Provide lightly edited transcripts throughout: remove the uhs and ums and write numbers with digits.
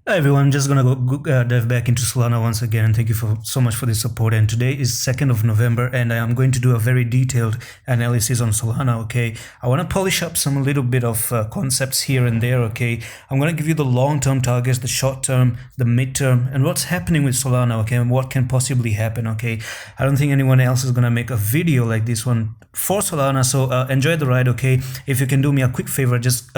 Hi everyone, I'm just gonna dive back into Solana once again, and thank you so much for the support. And today is 2nd of November, and I am going to do a very detailed analysis on Solana. Okay, I want to polish up some little bit of concepts here and there. Okay, I'm gonna give you the long-term targets, the short-term, the mid-term, and what's happening with Solana. Okay, and what can possibly happen. Okay, I don't think anyone else is gonna make a video like this one for Solana, so enjoy the ride. Okay, if you can do me a quick favor, just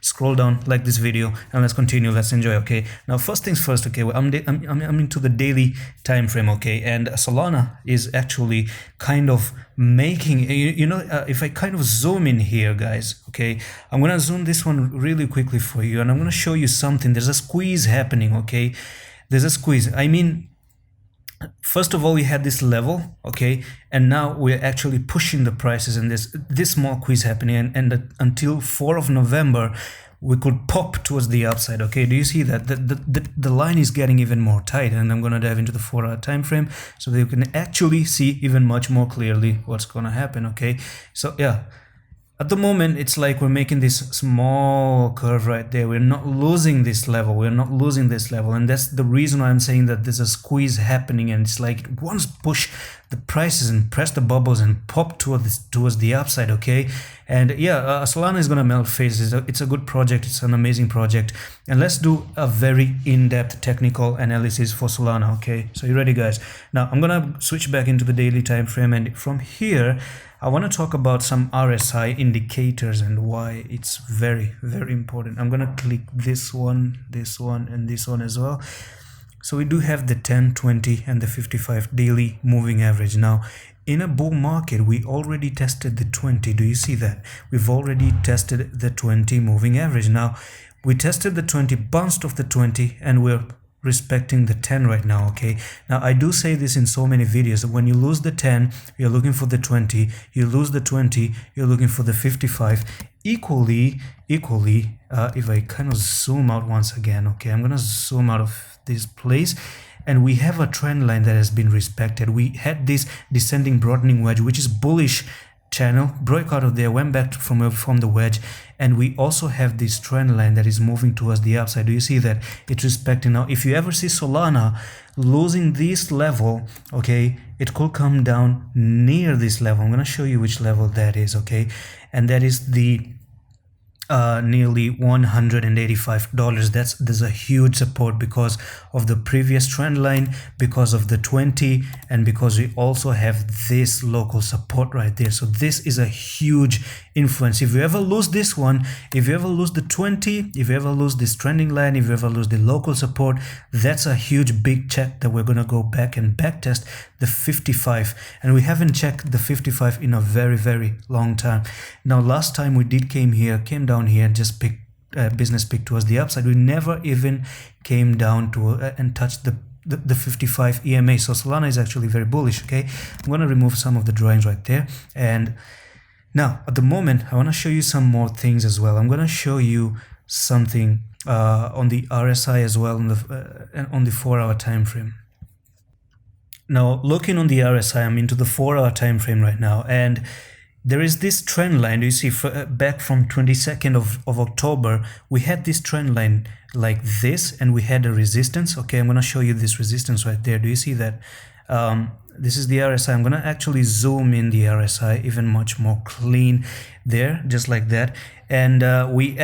scroll down, like this video, and let's continue. Let's enjoy. Okay, now first things first. Okay, I'm into the daily time frame. Okay, and Solana is actually kind of making if I kind of zoom in here, guys. Okay, I'm gonna zoom this one really quickly for you, and I'm gonna show you something. There's a squeeze happening. Okay, there's a squeeze. I mean, first of all, we had this level, okay, and now we're actually pushing the prices, and this small squeeze happening, and until 4th of November we could pop towards the upside. Okay, do you see that the line is getting even more tight? And I'm going to dive into the 4-hour time frame so that you can actually see even much more clearly what's going to happen. Okay, so yeah, at the moment, it's like we're making this small curve right there. We're not losing this level. We're not losing this level. And that's the reason why I'm saying that there's a squeeze happening. And it's like it wants to push the prices and press the bubbles and pop towards the upside, okay? And yeah, Solana is going to melt phases. It's a good project. It's an amazing project. And let's do a very in-depth technical analysis for Solana, okay? So you ready, guys? Now, I'm going to switch back into the daily time frame. And from here, I want to talk about some RSI indicators and why it's very, very important. I'm going to click this one, and this one as well. So we do have the 10, 20, and the 55 daily moving average. Now, in a bull market, we already tested the 20. Do you see that? We've already tested the 20 moving average. Now, we tested the 20, bounced off the 20, and we're respecting the 10 right now. Okay, now I do say this in so many videos. When you lose the 10, you're looking for the 20. You lose the 20, you're looking for the 55. Equally, if I kind of zoom out once again, okay, I'm gonna zoom out of this place, and we have a trend line that has been respected. We had this descending broadening wedge, which is bullish channel, broke out of there, went back from the wedge, and we also have this trend line that is moving towards the upside. Do you see that? It's respecting. Now, if you ever see Solana losing this level, okay, it could come down near this level. I'm going to show you which level that is, okay, and that is the nearly $185. There's a huge support because of the previous trend line, because of the 20, and because we also have this local support right there. So this is a huge influence. If you ever lose this one, if you ever lose the 20, if you ever lose this trending line, if you ever lose the local support, that's a huge big check that we're going to go back and back test the 55, and we haven't checked the 55 in a very, very long time. Now, last time we came down here, just pick business pick towards the upside. We never even came down to and touched the 55 EMA. So Solana is actually very bullish. Okay, I'm going to remove some of the drawings right there, and now at the moment I want to show you some more things as well. I'm going to show you something on the RSI as well, on the 4-hour time frame. Now, looking on the RSI, I'm into the 4-hour time frame right now, and there is this trend line. Do you see, back from 22nd of October, we had this trend line like this, and we had a resistance. Okay, I'm going to show you this resistance right there. Do you see that? This is the RSI. I'm going to actually zoom in the RSI even much more clean there, just like that. And we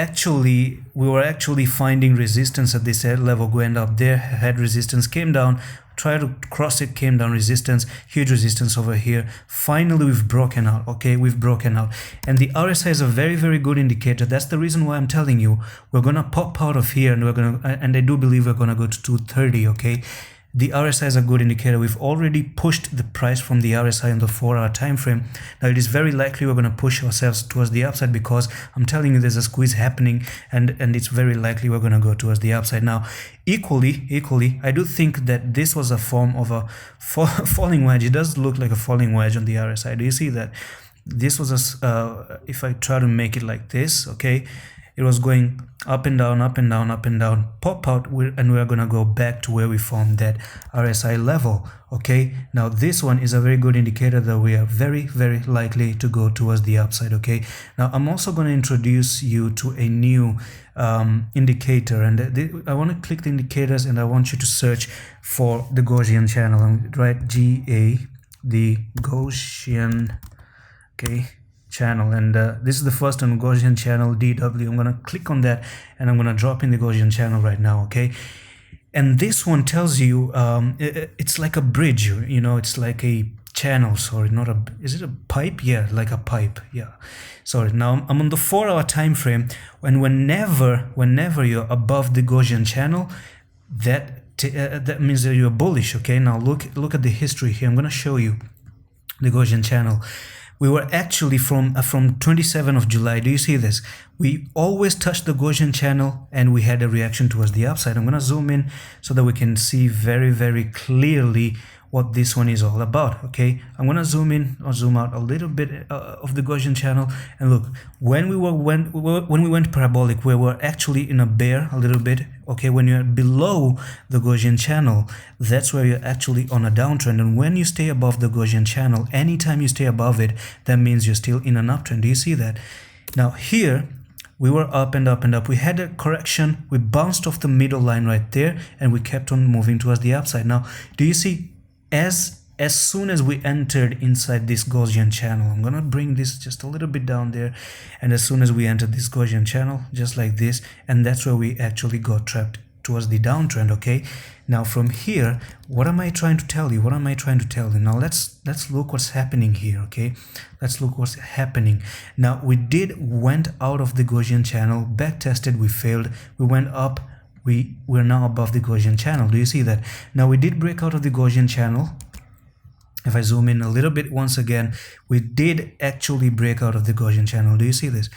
were actually finding resistance at this level, going up there, had resistance, came down, try to cross it, came down, resistance, huge resistance over here. Finally, we've broken out. Okay, we've broken out, and the RSI is a very, very good indicator. That's the reason why I'm telling you we're gonna pop out of here, and I do believe we're gonna go to 230. Okay, the RSI is a good indicator. We've already pushed the price from the RSI on the 4-hour time frame. Now, it is very likely we're going to push ourselves towards the upside, because I'm telling you there's a squeeze happening, and it's very likely we're going to go towards the upside. Now, equally, I do think that this was a form of a falling wedge. It does look like a falling wedge on the RSI. Do you see that? This was if I try to make it like this, okay, it was going up and down, up and down, up and down, pop out, and we're gonna go back to where we formed that RSI level. Okay, now this one is a very good indicator that we are very likely to go towards the upside. Okay, now I'm also going to introduce you to a new indicator, and I want to click the indicators, and I want you to search for the Gaussian channel, and write GA, the Gaussian, okay, channel, and this is the first one, Gaussian channel DW. I'm going to click on that, and I'm going to drop in the Gaussian channel right now. Okay, and this one tells you it's like a bridge, you know, it's like a channel. Sorry, not a, is it a pipe? Yeah, like a pipe. Yeah, sorry. Now I'm on the 4-hour time frame, and whenever you're above the Gaussian channel, that means that you're bullish. Okay, now look at the history here. I'm going to show you the Gaussian channel. We were actually from 27th of July. Do you see this? We always touched the Gaussian channel, and we had a reaction towards the upside. I'm going to zoom in so that we can see very clearly what this one is all about. Okay, I'm going to zoom in or zoom out a little bit of the Gaussian channel, and look, when we went parabolic, we were actually in a bear a little bit. Okay, when you're below the Gaussian channel, that's where you're actually on a downtrend, and when you stay above the Gaussian channel, anytime you stay above it, that means you're still in an uptrend. Do you see that? Now here we were up and up and up. We had a correction, we bounced off the middle line right there, and we kept on moving towards the upside. Now do you see, as soon as we entered inside this Gaussian channel, I'm gonna bring this just a little bit down there, and as soon as we entered this Gaussian channel, just like this, and that's where we actually got trapped towards the downtrend. Okay, now from here, what am I trying to tell you? Now let's look what's happening here. Okay, let's look what's happening. Now we went out of the Gaussian channel, back tested, we failed, we went up, we're now above the Gaussian channel. Do you see that? Now we did break out of the Gaussian channel. If I zoom in a little bit once again, we did actually break out of the Gaussian channel. Do you see this?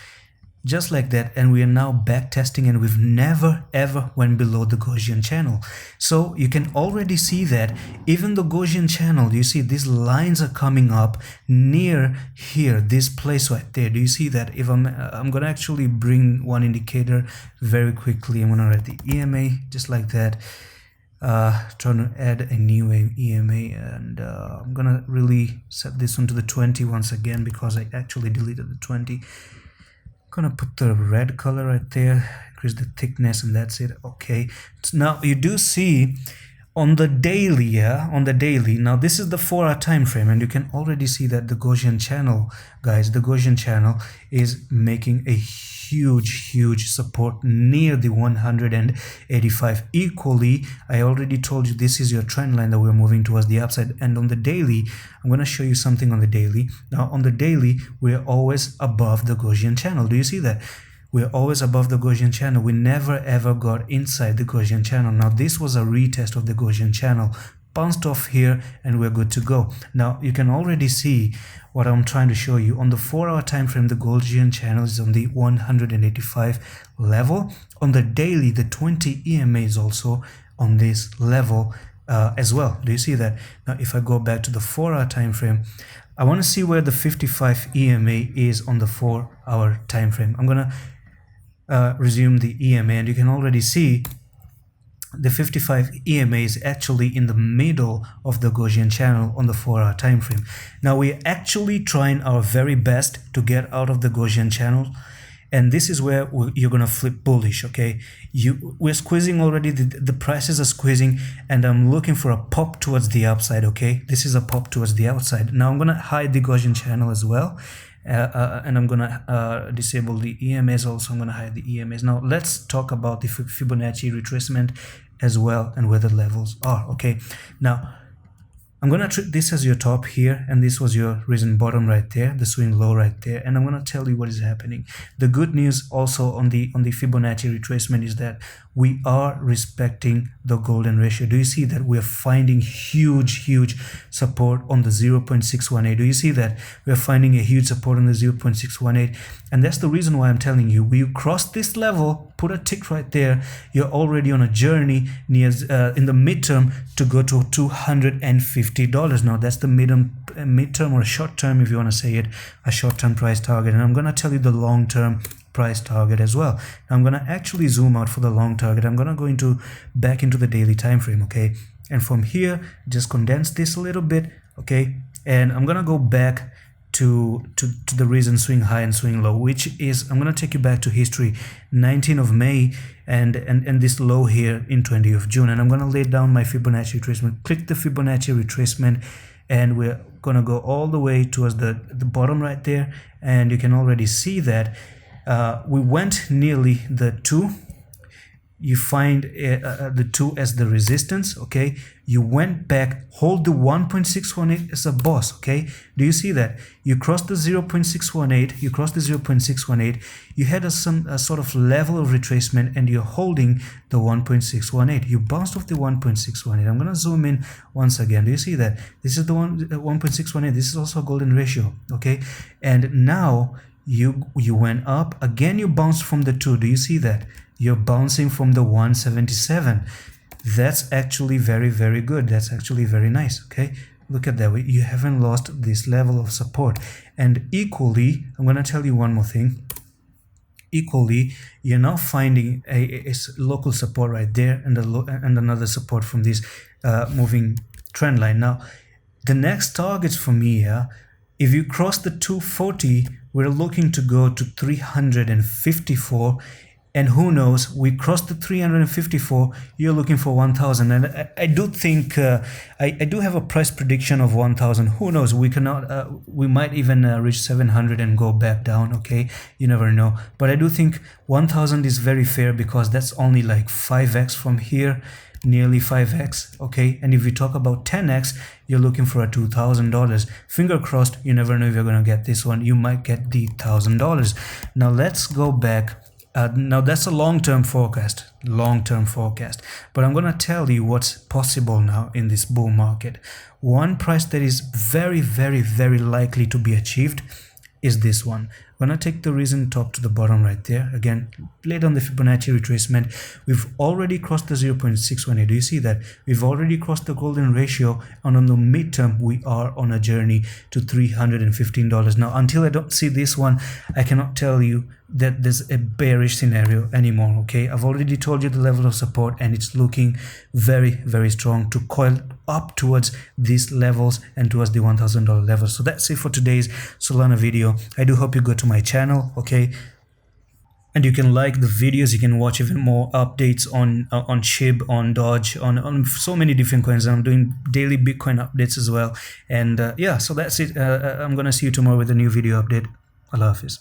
Just like that, and we are now back testing, and we've never ever went below the Gaussian channel. So you can already see that even the Gaussian channel, you see these lines are coming up near here, this place right there. Do you see that? If I'm gonna actually bring one indicator very quickly. I'm gonna write the EMA just like that. Trying to add a new EMA, and I'm gonna really set this one to the 20 once again, because I actually deleted the 20. Gonna put the red color right there, increase the thickness, and that's it. Okay, now you do see on the daily, now this is the 4-hour time frame, and you can already see that the Gaussian channel, guys, the Gaussian channel is making a huge support near the 185. Equally, I already told you this is your trend line that we're moving towards the upside. And on the daily, I'm going to show you something on the daily. Now on the daily, we're always above the Gaussian channel. Do you see that? We're always above the Gaussian channel. We never ever got inside the Gaussian channel. Now this was a retest of the Gaussian channel, bounced off here, and we're good to go. Now you can already see what I'm trying to show you. On the 4-hour time frame, the Gaussian channel is on the 185 level. On the daily, the 20 EMA is also on this level as well. Do you see that? Now if I go back to the 4-hour time frame, I want to see where the 55 EMA is on the 4-hour time frame. I'm gonna resume the EMA, and you can already see the 55 EMA is actually in the middle of the Gaussian channel on the 4-hour time frame. Now we're actually trying our very best to get out of the Gaussian channel, and this is where you're gonna flip bullish. Okay, we're squeezing already, the prices are squeezing, and I'm looking for a pop towards the upside. Okay, this is a pop towards the outside. Now I'm gonna hide the Gaussian channel as well, and I'm gonna disable the EMAs also. I'm gonna hide the EMAs. Now let's talk about the Fibonacci retracement as well, and where the levels are. Okay, now I'm gonna treat this as your top here, and this was your recent bottom right there, the swing low right there, and I'm gonna tell you what is happening. The good news also on the Fibonacci retracement is that we are respecting the golden ratio. Do you see that we're finding huge support on the 0.618? Do you see that we're finding a huge support on the 0.618? And that's the reason why I'm telling you, when you cross this level, put a tick right there, you're already on a journey near in the midterm to go to $250. Now that's the midterm or short term, if you want to say it, a short-term price target. And I'm going to tell you the long-term price target as well. Now I'm gonna actually zoom out for the long target. I'm gonna go back into the daily time frame, okay? And from here, just condense this a little bit, okay? And I'm gonna go back to the recent swing high and swing low, which is, I'm gonna take you back to history, 19th of May and this low here in 20th of June. And I'm gonna lay down my Fibonacci retracement. Click the Fibonacci retracement, and we're gonna go all the way towards the bottom right there. And you can already see that we went nearly the 2. You find the 2 as the resistance, okay? You went back, hold the 1.618 as a boss, okay? Do you see that? You crossed the 0.618, you crossed the 0.618, you had a sort of level of retracement, and you're holding the 1.618. You bounced off the 1.618. I'm gonna zoom in once again. Do you see that? This is the 1.618. This is also a golden ratio, okay? And now you went up again. You bounced from the 2. Do you see that? You're bouncing from the 177. That's actually very, very good. That's actually very nice, okay? Look at that. You haven't lost this level of support. And equally, I'm going to tell you one more thing. Equally, you're now finding a local support right there, and another support from this moving trend line. Now, the next targets for me here, if you cross the 240, we're looking to go to 354. And who knows, we crossed the 354, you're looking for 1,000. And I do think, I do have a price prediction of 1,000. Who knows, we might even reach 700 and go back down, okay? You never know. But I do think 1,000 is very fair, because that's only like 5x from here, nearly 5x, okay? And if we talk about 10x, you're looking for a $2,000. Finger crossed, you never know if you're gonna get this one. You might get the $1,000. Now let's go back. Now that's a long-term forecast, but I'm gonna tell you what's possible now in this bull market. One price that is very, very, very likely to be achieved is this one. I'm gonna take the recent top to the bottom right there. Again, lay down the Fibonacci retracement. We've already crossed the 0.618. Do you see that? We've already crossed the golden ratio, and on the midterm, we are on a journey to $315. Now, until I don't see this one, I cannot tell you that there's a bearish scenario anymore, okay? I've already told you the level of support, and it's looking very, very strong to coil up towards these levels and towards the $1,000 level. So that's it for today's Solana video. I do hope you go to my channel, okay? And you can like the videos. You can watch even more updates on SHIB, on Dodge, on so many different coins. I'm doing daily Bitcoin updates as well. And yeah, so that's it. I'm gonna see you tomorrow with a new video update. Allah Hafiz.